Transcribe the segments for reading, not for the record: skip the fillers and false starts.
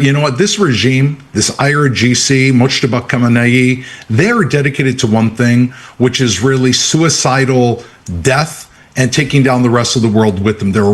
You know what? This regime, this IRGC, Mojtaba Khamenei, they're dedicated to one thing, which is really suicidal death and taking down the rest of the world with them. They're a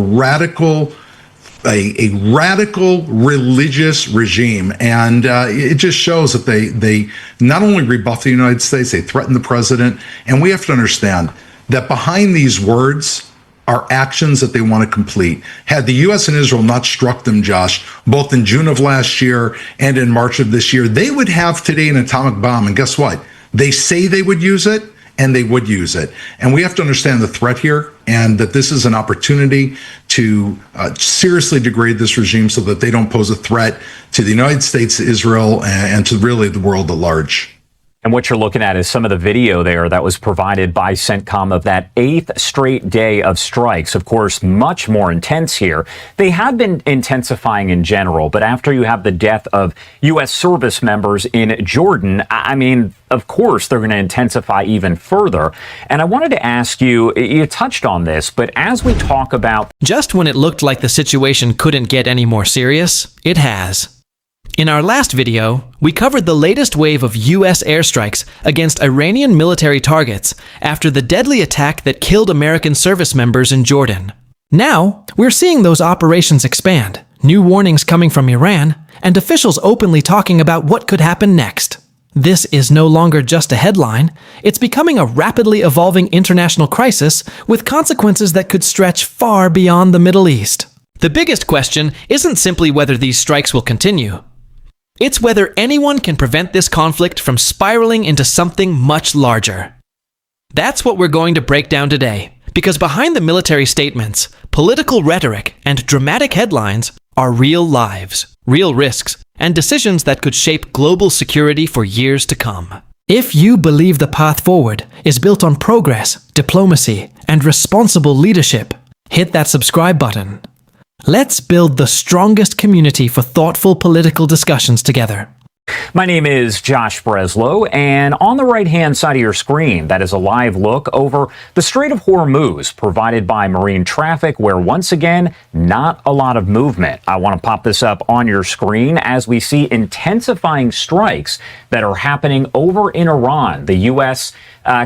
radical religious regime, and it just shows that they not only rebuff the United States, they threaten the president, and we have to understand that behind these words are actions that they want to complete. Had the U.S. and Israel not struck them, Josh, both in June of last year and in March of this year, they would have today an atomic bomb. And guess what? They say they would use it, and they would use it. And we have to understand the threat here, and that this is an opportunity to seriously degrade this regime so that they don't pose a threat to the United States, Israel, and to really the world at large. And what you're looking at is some of the video there that was provided by CENTCOM of that 8th straight day of strikes. Of course, much more intense here. They have been intensifying in general, but after you have the death of U.S. service members in Jordan, I mean, of course, they're going to intensify even further. And I wanted to ask you, you touched on this, but as we talk about... Just when it looked like the situation couldn't get any more serious, it has. In our last video, we covered the latest wave of U.S. airstrikes against Iranian military targets after the deadly attack that killed American service members in Jordan. Now, we're seeing those operations expand, new warnings coming from Iran, and officials openly talking about what could happen next. This is no longer just a headline, it's becoming a rapidly evolving international crisis with consequences that could stretch far beyond the Middle East. The biggest question isn't simply whether these strikes will continue. It's whether anyone can prevent this conflict from spiraling into something much larger. That's what we're going to break down today, because behind the military statements, political rhetoric, and dramatic headlines are real lives, real risks, and decisions that could shape global security for years to come. If you believe the path forward is built on progress, diplomacy, and responsible leadership, hit that subscribe button. Let's build the strongest community for thoughtful political discussions together. My name is Josh Breslow, and on the right-hand side of your screen, that is a live look over the Strait of Hormuz provided by marine traffic, where once again, not a lot of movement. I want to pop this up on your screen as we see intensifying strikes that are happening over in Iran. The U.S.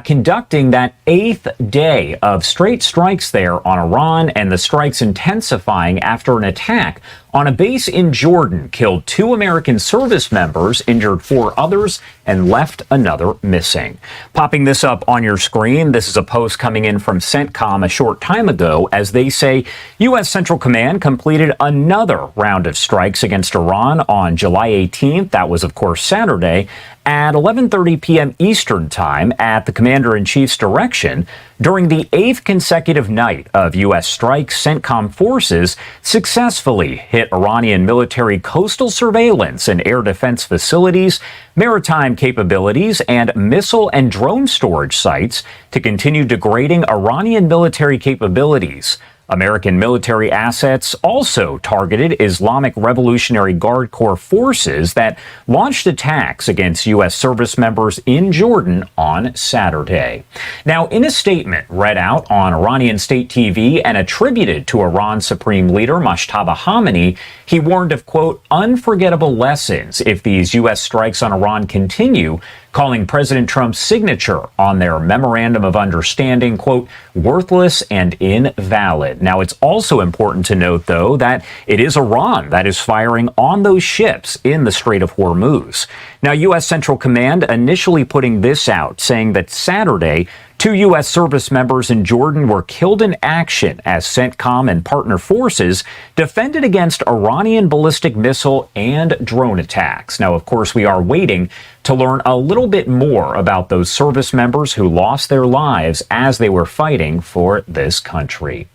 Conducting that 8th day of straight strikes there on Iran, and the strikes intensifying after an attack on a base in Jordan killed 2 American service members, injured 4 others, and left another missing. Popping this up on your screen, this is a post coming in from CENTCOM a short time ago as they say U.S. Central Command completed another round of strikes against Iran on July 18th. That was, of course, Saturday at 11:30 p.m. Eastern Time at the Commander-in-Chief's direction. During the 8th consecutive night of U.S. strikes, CENTCOM forces successfully hit Iranian military coastal surveillance and air defense facilities, maritime capabilities, and missile and drone storage sites to continue degrading Iranian military capabilities. American military assets also targeted Islamic Revolutionary Guard Corps forces that launched attacks against U.S. service members in Jordan on Saturday. Now, in a statement read out on Iranian state TV and attributed to Iran's supreme leader Mojtaba Khamenei, he warned of, quote, unforgettable lessons if these U.S. strikes on Iran continue, calling President Trump's signature on their memorandum of understanding, quote, worthless and invalid. Now, it's also important to note, though, that it is Iran that is firing on those ships in the Strait of Hormuz. Now, U.S. Central Command initially putting this out, saying that Saturday, 2 U.S. service members in Jordan were killed in action as CENTCOM and partner forces defended against Iranian ballistic missile and drone attacks. Now, of course, we are waiting to learn a little bit more about those service members who lost their lives as they were fighting for this country.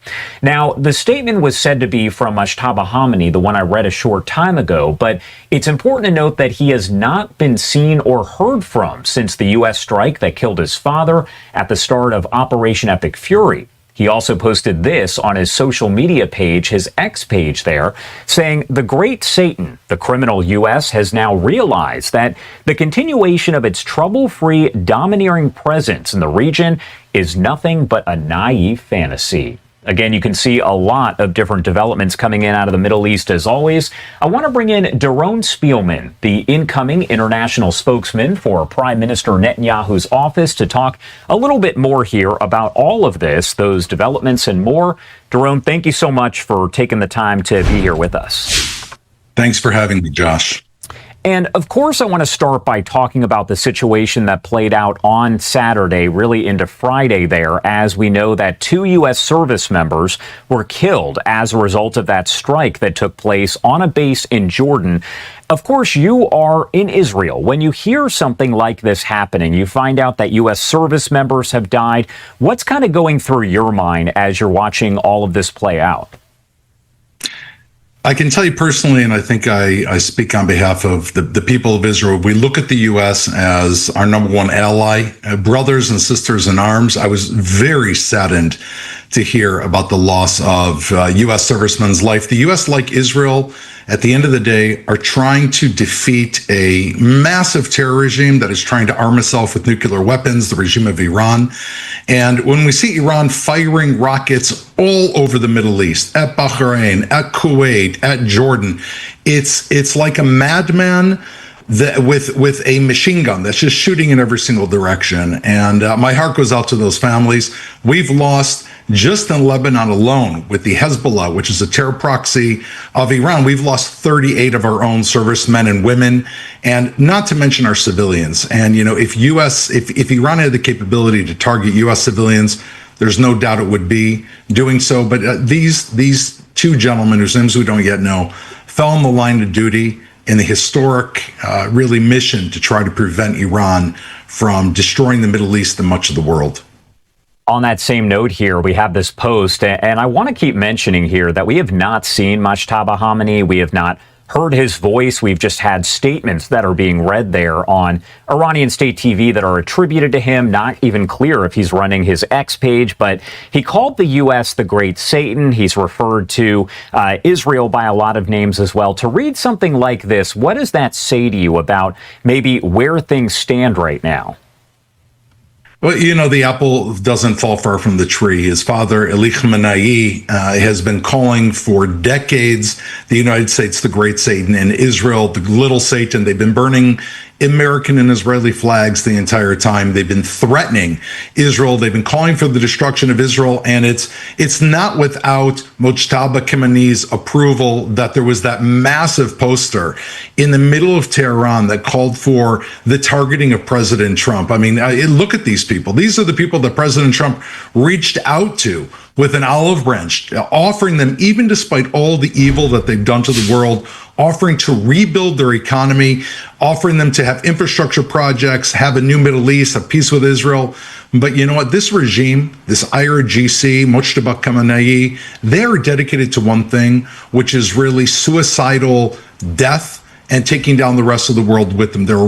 Now, the statement was said to be from Mojtaba Khamenei, the one I read a short time ago, but it's important to note that he has not been seen or heard from since the U.S. strike that killed his father at the start of Operation Epic Fury. He also posted this on his social media page, his X page there, saying, the great Satan, the criminal U.S., has now realized that the continuation of its trouble-free, domineering presence in the region is nothing but a naive fantasy. Again, you can see a lot of different developments coming in out of the Middle East as always. I want to bring in Doron Spielman, the incoming international spokesman for Prime Minister Netanyahu's office, to talk a little bit more here about all of this, those developments and more. Doron, thank you so much for taking the time to be here with us. Thanks for having me, Josh. And of course, I want to start by talking about the situation that played out on Saturday, really into Friday there, as we know that 2 U.S. service members were killed as a result of that strike that took place on a base in Jordan. Of course, you are in Israel. When you hear something like this happening, you find out that U.S. service members have died. What's kind of going through your mind as you're watching all of this play out? I can tell you personally, and I think I speak on behalf of the people of Israel, we look at the U.S. as our number one ally, brothers and sisters in arms. I was very saddened to hear about the loss of U.S. servicemen's life. The U.S., like Israel, at the end of the day, are trying to defeat a massive terror regime that is trying to arm itself with nuclear weapons, the regime of Iran. And when we see Iran firing rockets all over the Middle East, at Bahrain, at Kuwait, at Jordan, it's like a madman with a machine gun that's just shooting in every single direction. And my heart goes out to those families. We've lost, just in Lebanon alone, with the Hezbollah, which is a terror proxy of Iran, we've lost 38 of our own servicemen and women, and not to mention our civilians. And, you know, if Iran had the capability to target U.S. civilians, there's no doubt it would be doing so. But these 2 gentlemen, whose names we don't yet know, fell on the line of duty in the historic, really, mission to try to prevent Iran from destroying the Middle East and much of the world. On that same note here, we have this post, and I want to keep mentioning here that we have not seen Mojtaba Hamani. We have not heard his voice. We've just had statements that are being read there on Iranian state TV that are attributed to him. Not even clear if he's running his X page, but he called the U.S. the Great Satan. He's referred to Israel by a lot of names as well. To read something like this, what does that say to you about maybe where things stand right now? Well, you know, the apple doesn't fall far from the tree. His father, Eli Khamenei, has been calling for decades the United States the Great Satan, and Israel the Little Satan. They've been burning American and Israeli flags the entire time. They've been threatening Israel. They've been calling for the destruction of Israel. And it's not without Mojtaba Khamenei's approval that there was that massive poster in the middle of Tehran that called for the targeting of President Trump. I mean, look at these people. These are the people that President Trump reached out to with an olive branch, offering them, even despite all the evil that they've done to the world, offering to rebuild their economy, offering them to have infrastructure projects, have a new Middle East, have peace with Israel. But you know what? This regime, this IRGC, Mojtaba Khamenei, they are dedicated to one thing, which is really suicidal death and taking down the rest of the world with them. They're a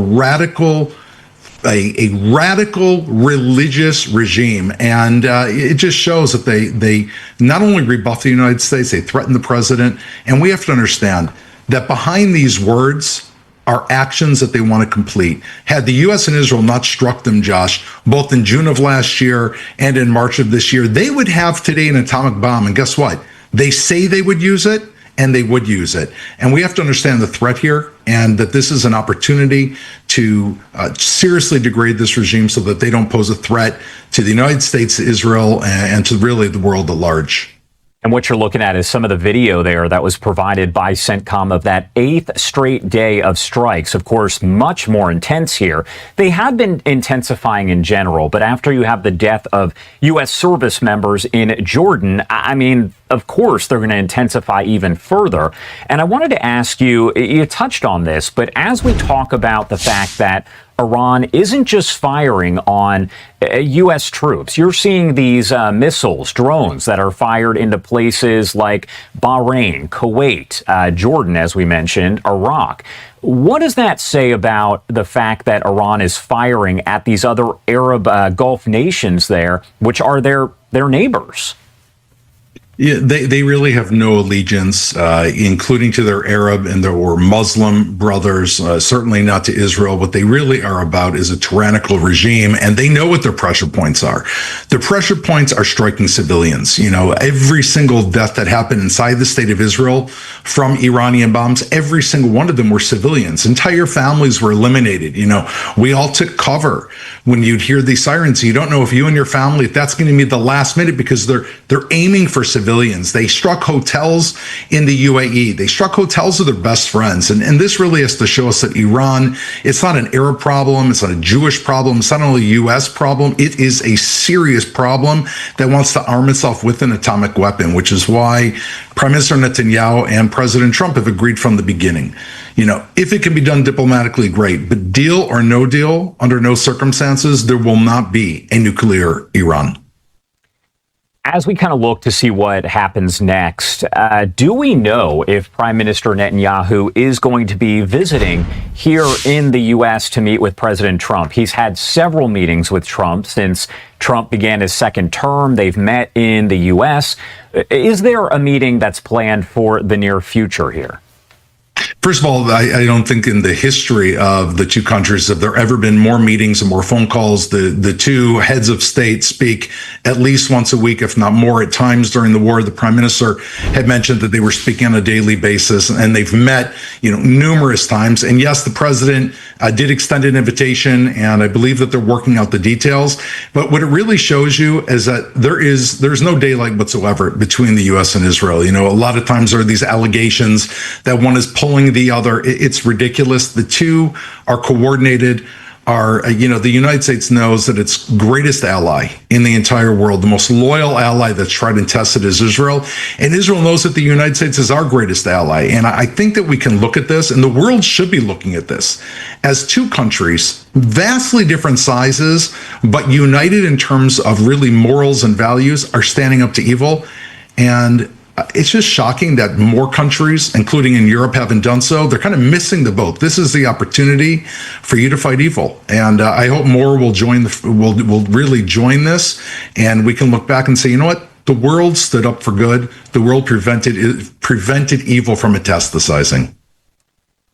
radical religious regime, and it just shows that they not only rebuff the United States, they threaten the president. And we have to understand that behind these words are actions that they want to complete. Had the U.S. and Israel not struck them, Josh, both in June of last year and in March of this year, they would have today an atomic bomb. And guess what? They say they would use it, and they would use it. And we have to understand the threat here, and that this is an opportunity to seriously degrade this regime so that they don't pose a threat to the United States, Israel, and to really the world at large. And what you're looking at is some of the video there that was provided by CENTCOM of that 8th straight day of strikes. Of course, much more intense here. They have been intensifying in general, but after you have the death of U.S. service members in Jordan, I mean, of course, they're going to intensify even further. And I wanted to ask you, you touched on this, but as we talk about the fact that Iran isn't just firing on U.S. troops. You're seeing these missiles, drones that are fired into places like Bahrain, Kuwait, Jordan, as we mentioned, Iraq. What does that say about the fact that Iran is firing at these other Arab Gulf nations there, which are their neighbors? Yeah, they really have no allegiance, including to their Arab and their or Muslim brothers, certainly not to Israel. What they really are about is a tyrannical regime, and they know what their pressure points are. Their pressure points are striking civilians. Every single death that happened inside the state of Israel from Iranian bombs, every single one of them were civilians. Entire families were eliminated. We all took cover when you'd hear these sirens. You don't know if you and your family, if that's going to be the last minute, because they're aiming for civilians. They struck hotels in the UAE. They struck hotels of their best friends. And this really has to show us that Iran, it's not an Arab problem. It's not a Jewish problem. It's not only a U.S. problem. It is a serious problem that wants to arm itself with an atomic weapon, which is why Prime Minister Netanyahu and President Trump have agreed from the beginning. If it can be done diplomatically, great. But deal or no deal, under no circumstances, there will not be a nuclear Iran. As we kind of look to see what happens next, do we know if Prime Minister Netanyahu is going to be visiting here in the U.S. to meet with President Trump? He's had several meetings with Trump since Trump began his second term. They've met in the U.S. Is there a meeting that's planned for the near future here? First of all, I don't think in the history of the two countries have there ever been more meetings and more phone calls. The two heads of state speak at least once a week, if not more. At times during the war, the prime minister had mentioned that they were speaking on a daily basis, and they've met, numerous times. And yes, the president did extend an invitation, and I believe that they're working out the details. But what it really shows you is that there's no daylight whatsoever between the U.S. and Israel. A lot of times there are these allegations that one is pulling the other. It's ridiculous. The two are coordinated. The United States knows that its greatest ally in the entire world, the most loyal ally that's tried and tested, is Israel. And Israel knows that the United States is our greatest ally. And I think that we can look at this, and the world should be looking at this, as two countries, vastly different sizes, but united in terms of really morals and values, are standing up to evil. And it's just shocking that more countries, including in Europe, haven't done so. They're kind of missing the boat. This is the opportunity for you to fight evil, and I hope more will will really join this, and we can look back and say, you know what? The world stood up for good. The world prevented evil from metastasizing.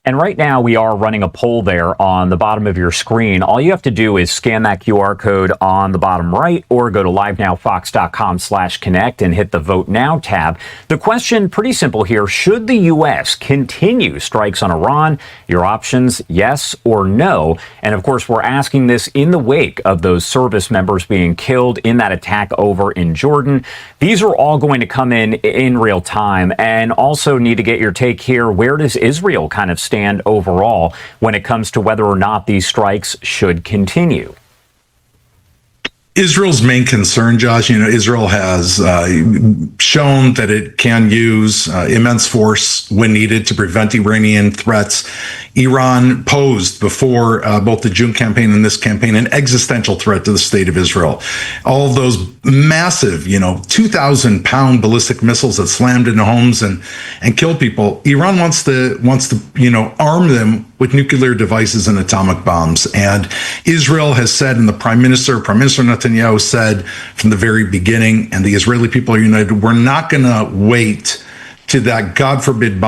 And right now we are running a poll there on the bottom of your screen. All you have to do is scan that QR code on the bottom right or go to livenowfox.com/connect and hit the Vote Now tab. The question, pretty simple here. Should the U.S. continue strikes on Iran? Your options, yes or no. And of course, we're asking this in the wake of those service members being killed in that attack over in Jordan. These are all going to come in real time, and also need to get your take here. Where does Israel kind of stand overall when it comes to whether or not these strikes should continue? Israel's main concern, Josh, Israel has shown that it can use immense force when needed to prevent Iranian threats. Iran posed before both the June campaign and this campaign an existential threat to the state of Israel. All of those massive, 2,000-pound ballistic missiles that slammed into homes and killed people. Iran wants to arm them with nuclear devices and atomic bombs. And Israel has said, and Prime Minister Netanyahu said from the very beginning, and the Israeli people are united, we're not going to wait till that, God forbid,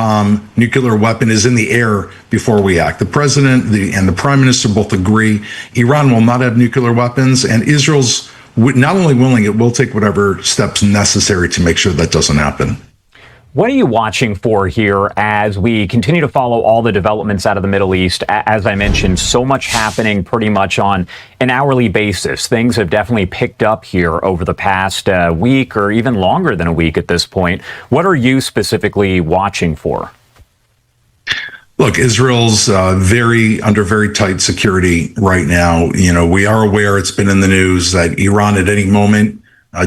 nuclear weapon is in the air before we act. The president and the prime minister both agree Iran will not have nuclear weapons, and Israel's not only willing, it will take whatever steps necessary to make sure that doesn't happen. What are you watching for here as we continue to follow all the developments out of the Middle East? As I mentioned, so much happening pretty much on an hourly basis. Things have definitely picked up here over the past week, or even longer than a week at this point. What are you specifically watching for? Look, Israel's under very tight security right now. We are aware, it's been in the news, that Iran at any moment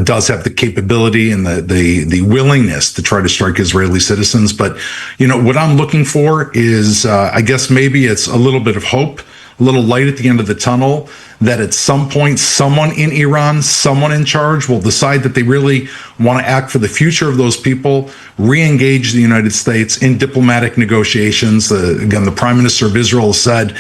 does have the capability and the willingness to try to strike Israeli citizens. But, what I'm looking for is, I guess maybe it's a little bit of hope, a little light at the end of the tunnel, that at some point, someone in Iran, someone in charge will decide that they really want to act for the future of those people, re-engage the United States in diplomatic negotiations. Again, the Prime Minister of Israel said,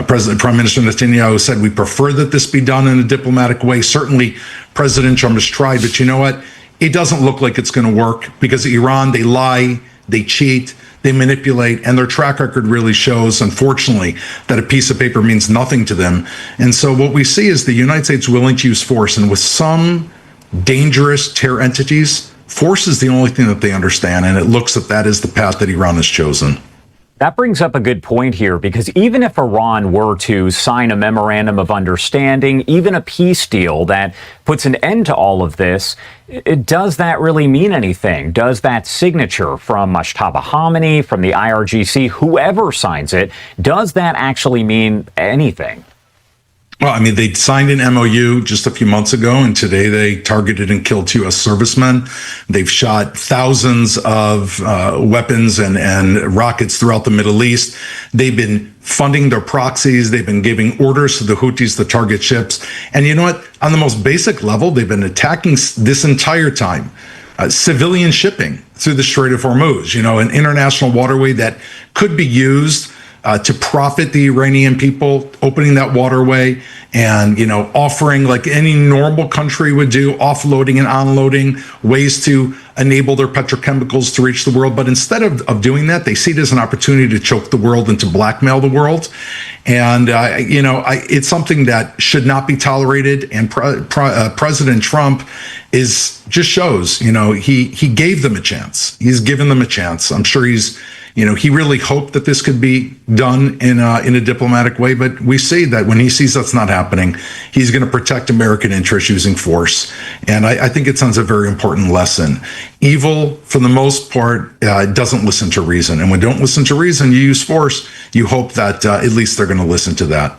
Prime Minister Netanyahu said, we prefer that this be done in a diplomatic way. Certainly, President Trump has tried, but you know what? it doesn't look like it's going to work because Iran, they lie, they cheat, they manipulate, and their track record really shows, unfortunately, that a piece of paper means nothing to them. And so what we see is the United States willing to use force, and with some dangerous terror entities, force is the only thing that they understand, and it looks that that is the path that Iran has chosen. That brings up a good point here, because even if Iran were to sign a memorandum of understanding, even a peace deal that puts an end to all of this, does that really mean anything? Does that signature from Mushtaba Khamenei, from the IRGC, whoever signs it, does that actually mean anything? Well, I mean, they signed an MOU just a few months ago, and today they targeted and killed 2 U.S. servicemen. They've shot thousands of weapons and rockets throughout the Middle East. They've been funding their proxies. They've been giving orders to the Houthis to target ships. And you know what? On the most basic level, they've been attacking this entire time civilian shipping through the Strait of Hormuz, an international waterway that could be used to profit the Iranian people, opening that waterway and, offering, like any normal country would do, offloading and unloading, ways to enable their petrochemicals to reach the world. But instead of doing that, they see it as an opportunity to choke the world and to blackmail the world. And, it's something that should not be tolerated. And President Trump just shows, he gave them a chance. He's given them a chance. I'm sure he really hoped that this could be done in a diplomatic way, but we see that when he sees that's not happening, he's going to protect American interests using force. And I think it sends a very important lesson. Evil, for the most part, doesn't listen to reason. And when you don't listen to reason, you use force. You hope that at least they're going to listen to that.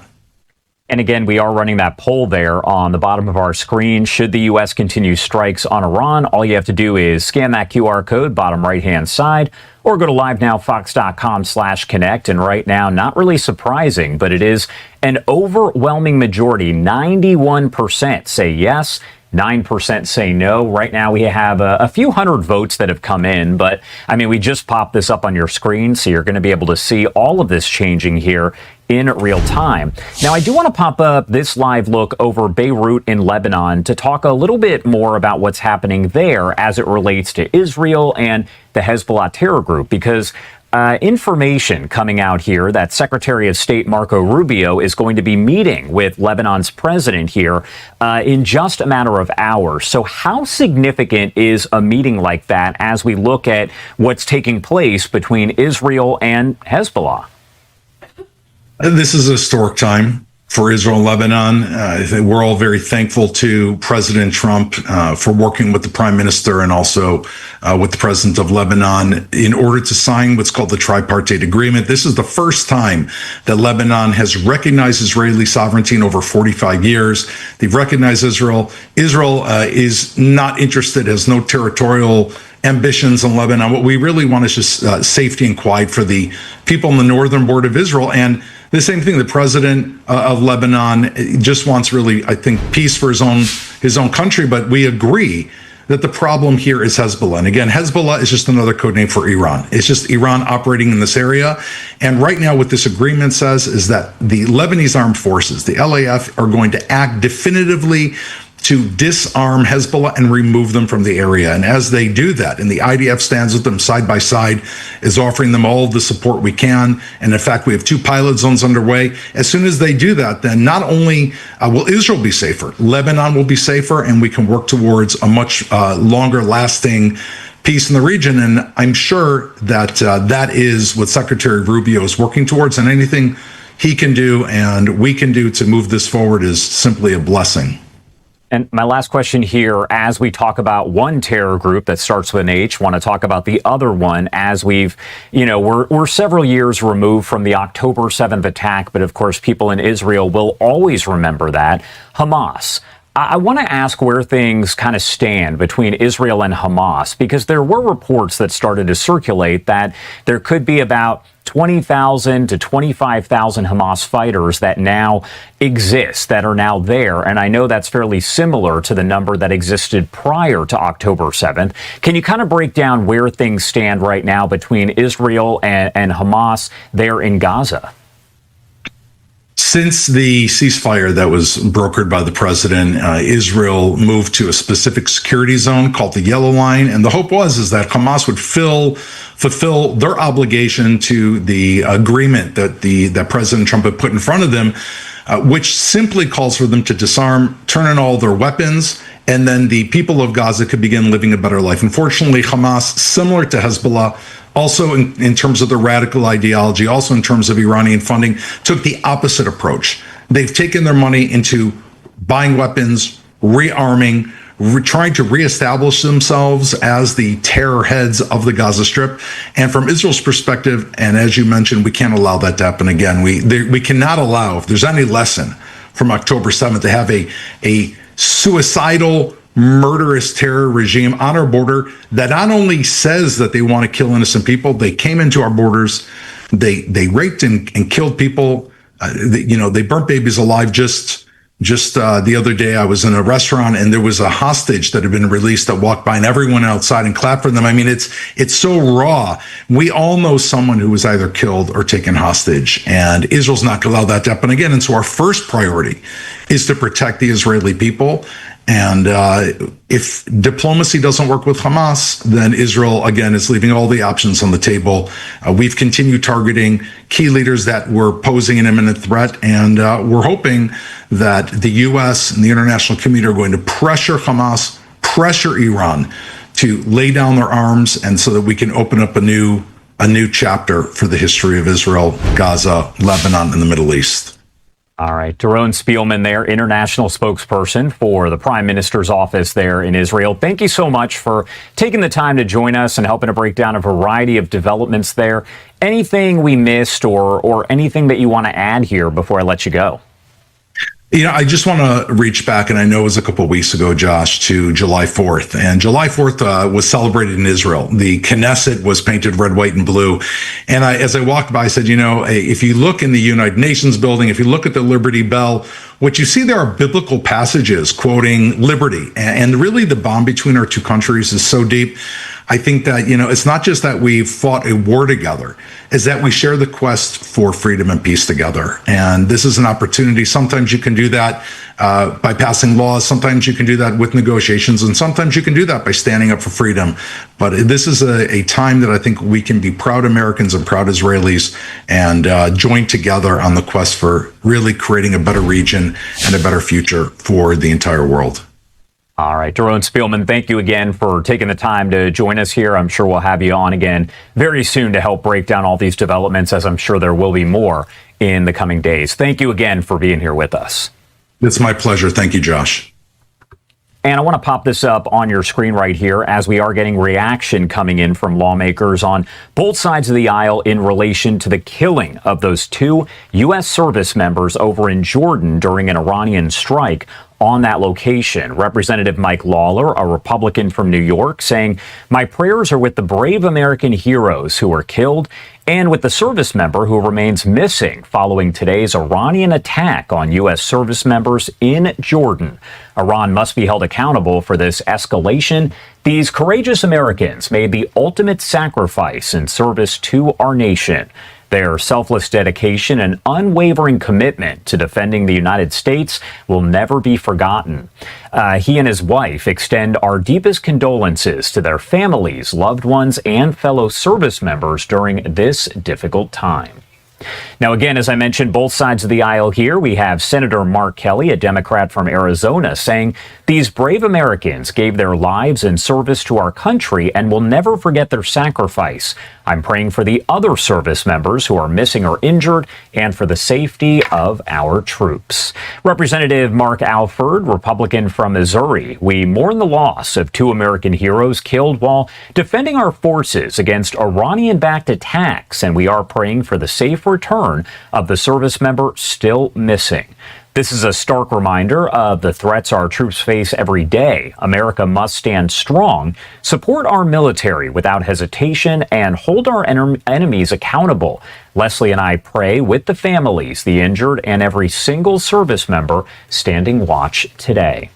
And again, we are running that poll there on the bottom of our screen. Should the U.S. continue strikes on Iran? All you have to do is scan that QR code, bottom right-hand side, or go to livenowfox.com/connect. And right now, not really surprising, but it is an overwhelming majority. 91% say yes. 9% say no. Right now, we have a few hundred votes that have come in, but we just popped this up on your screen, so you're going to be able to see all of this changing here in real time. Now, I do want to pop up this live look over Beirut in Lebanon to talk a little bit more about what's happening there as it relates to Israel and the Hezbollah terror group, because information coming out here that Secretary of State Marco Rubio is going to be meeting with Lebanon's president here in just a matter of hours. So how significant is a meeting like that as we look at what's taking place between Israel and Hezbollah? This is a historic time for Israel and Lebanon. I think we're all very thankful to President Trump for working with the Prime Minister and also with the President of Lebanon in order to sign what's called the tripartite agreement. This is the first time that Lebanon has recognized Israeli sovereignty in over 45 years. They've recognized Israel. Israel is not interested, has no territorial ambitions in Lebanon. What we really want is just safety and quiet for the people on the northern border of Israel. And the same thing, the president of Lebanon just wants really, I think, peace for his own country. But we agree that the problem here is Hezbollah. And again, Hezbollah is just another code name for Iran. It's just Iran operating in this area. And right now what this agreement says is that the Lebanese armed forces, the LAF, are going to act definitively to disarm Hezbollah and remove them from the area. And as they do that, and the IDF stands with them side by side, is offering them all the support we can. And in fact, we have 2 pilot zones underway. As soon as they do that, then not only will Israel be safer, Lebanon will be safer, and we can work towards a much longer lasting peace in the region. And I'm sure that that is what Secretary Rubio is working towards, and anything he can do and we can do to move this forward is simply a blessing. And my last question here, as we talk about one terror group that starts with an H, want to talk about the other one as we're several years removed from the October 7th attack, but of course people in Israel will always remember that. Hamas. I want to ask where things kind of stand between Israel and Hamas, because there were reports that started to circulate that there could be about 20,000 to 25,000 Hamas fighters that now exist, that are now there. And I know that's fairly similar to the number that existed prior to October 7th. Can you kind of break down where things stand right now between Israel and Hamas there in Gaza? Since the ceasefire that was brokered by the president, Israel moved to a specific security zone called the Yellow Line, and the hope is that Hamas would fulfill their obligation to the agreement that President Trump had put in front of them, which simply calls for them to disarm, turn in all their weapons, and then the people of Gaza could begin living a better life. Unfortunately, Hamas, similar to Hezbollah, also in terms of the radical ideology, also in terms of Iranian funding, took the opposite approach. They've taken their money into buying weapons, rearming, trying to reestablish themselves as the terror heads of the Gaza Strip. And from Israel's perspective, and as you mentioned, we can't allow that to happen again. We cannot allow, if there's any lesson from October 7th, to have a suicidal, murderous terror regime on our border that not only says that they want to kill innocent people, they came into our borders, they raped and killed people, they burnt babies alive. Just the other day, I was in a restaurant and there was a hostage that had been released that walked by and everyone outside and clapped for them. I mean, it's so raw. We all know someone who was either killed or taken hostage, and Israel's not going to allow that to happen again. And so our first priority is to protect the Israeli people. And if diplomacy doesn't work with Hamas, then Israel, again, is leaving all the options on the table. We've continued targeting key leaders that were posing an imminent threat, and we're hoping that the U.S. and the international community are going to pressure Hamas, pressure Iran to lay down their arms, and so that we can open up a new chapter for the history of Israel, Gaza, Lebanon, and the Middle East. All right. Doron Spielman there, international spokesperson for the Prime Minister's office there in Israel. Thank you so much for taking the time to join us and helping to break down a variety of developments there. Anything we missed or anything that you want to add here before I let you go? I just want to reach back, and I know it was a couple of weeks ago, Josh, to July 4th. And July 4th was celebrated in Israel. The Knesset was painted red, white, and blue. And as I walked by, I said, if you look in the United Nations building, if you look at the Liberty Bell, what you see there are biblical passages quoting liberty. And really the bond between our two countries is so deep. I think that, it's not just that we've fought a war together, is that we share the quest for freedom and peace together. And this is an opportunity. Sometimes you can do that by passing laws. Sometimes you can do that with negotiations. And sometimes you can do that by standing up for freedom. But this is a time that I think we can be proud Americans and proud Israelis and join together on the quest for really creating a better region and a better future for the entire world. All right, Doron Spielman, thank you again for taking the time to join us here. I'm sure we'll have you on again very soon to help break down all these developments, as I'm sure there will be more in the coming days. Thank you again for being here with us. It's my pleasure. Thank you, Josh. And I want to pop this up on your screen right here as we are getting reaction coming in from lawmakers on both sides of the aisle in relation to the killing of those two U.S. service members over in Jordan during an Iranian strike on that location. Representative Mike Lawler, a Republican from New York, saying, "My prayers are with the brave American heroes who were killed and with the service member who remains missing following today's Iranian attack on U.S. service members in Jordan. Iran must be held accountable for this escalation. These courageous Americans made the ultimate sacrifice in service to our nation. Their selfless dedication and unwavering commitment to defending the United States will never be forgotten." He and his wife extend our deepest condolences to their families, loved ones, and fellow service members during this difficult time. Now, again, as I mentioned, both sides of the aisle here, we have Senator Mark Kelly, a Democrat from Arizona, saying these brave Americans gave their lives in service to our country and will never forget their sacrifice. I'm praying for the other service members who are missing or injured and for the safety of our troops. Representative Mark Alford, Republican from Missouri, we mourn the loss of two American heroes killed while defending our forces against Iranian-backed attacks, and we are praying for the safe return of the service member still missing. This is a stark reminder of the threats our troops face every day. America must stand strong, support our military without hesitation, and hold our enemies accountable. Leslie and I pray with the families, the injured, and every single service member standing watch today.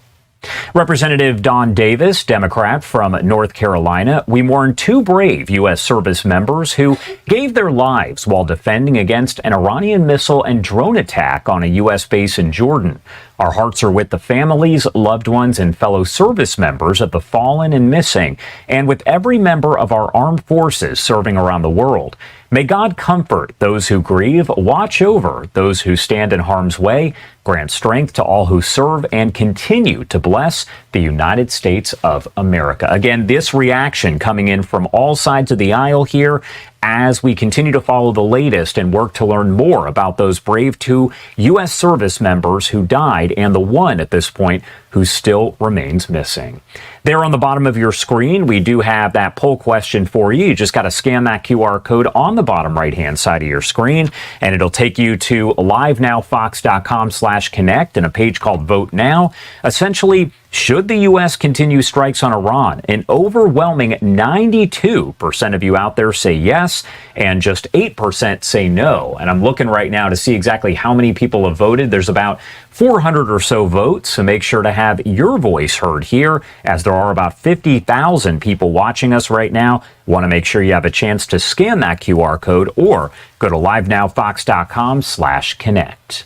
Representative Don Davis, Democrat from North Carolina, we mourn two brave U.S. service members who gave their lives while defending against an Iranian missile and drone attack on a U.S. base in Jordan. Our hearts are with the families, loved ones, and fellow service members of the fallen and missing, and with every member of our armed forces serving around the world. May God comfort those who grieve, watch over those who stand in harm's way, grant strength to all who serve, and continue to bless the United States of America. Again, this reaction coming in from all sides of the aisle here as we continue to follow the latest and work to learn more about those brave two U.S. service members who died and the one at this point who still remains missing. There on the bottom of your screen, we do have that poll question for you. You just got to scan that QR code on the bottom right-hand side of your screen, and it'll take you to livenowfox.com/connect and a page called Vote Now. Essentially, should the U.S. continue strikes on Iran? An overwhelming 92% of you out there say yes, and just 8% say no. And I'm looking right now to see exactly how many people have voted. There's about 400 or so votes, so make sure to have your voice heard here, as there are about 50,000 people watching us right now. Want to make sure you have a chance to scan that QR code or go to livenowfox.com/connect.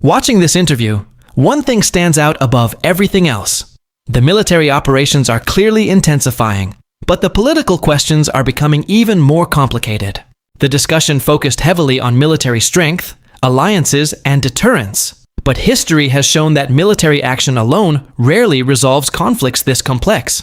Watching this interview, one thing stands out above everything else. The military operations are clearly intensifying, but the political questions are becoming even more complicated. The discussion focused heavily on military strength, alliances, and deterrence. But history has shown that military action alone rarely resolves conflicts this complex.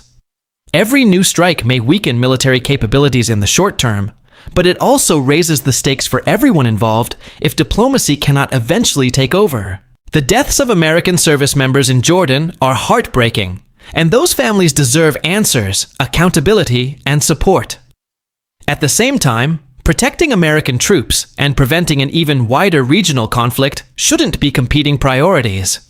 Every new strike may weaken military capabilities in the short term, but it also raises the stakes for everyone involved if diplomacy cannot eventually take over. The deaths of American service members in Jordan are heartbreaking, and those families deserve answers, accountability, and support. At the same time, protecting American troops and preventing an even wider regional conflict shouldn't be competing priorities.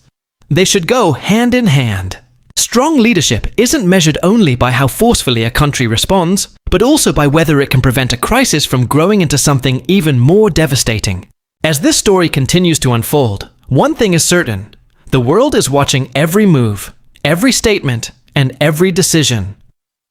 They should go hand in hand. Strong leadership isn't measured only by how forcefully a country responds, but also by whether it can prevent a crisis from growing into something even more devastating. As this story continues to unfold, one thing is certain: the world is watching every move, every statement, and every decision.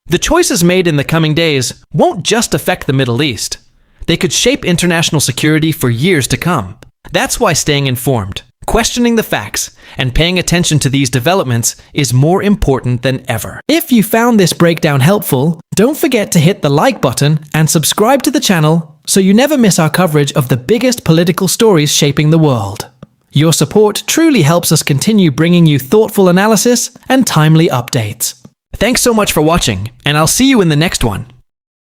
The choices made in the coming days won't just affect the Middle East. They could shape international security for years to come. That's why staying informed, questioning the facts, and paying attention to these developments is more important than ever. If you found this breakdown helpful, don't forget to hit the like button and subscribe to the channel so you never miss our coverage of the biggest political stories shaping the world. Your support truly helps us continue bringing you thoughtful analysis and timely updates. Thanks so much for watching, and I'll see you in the next one.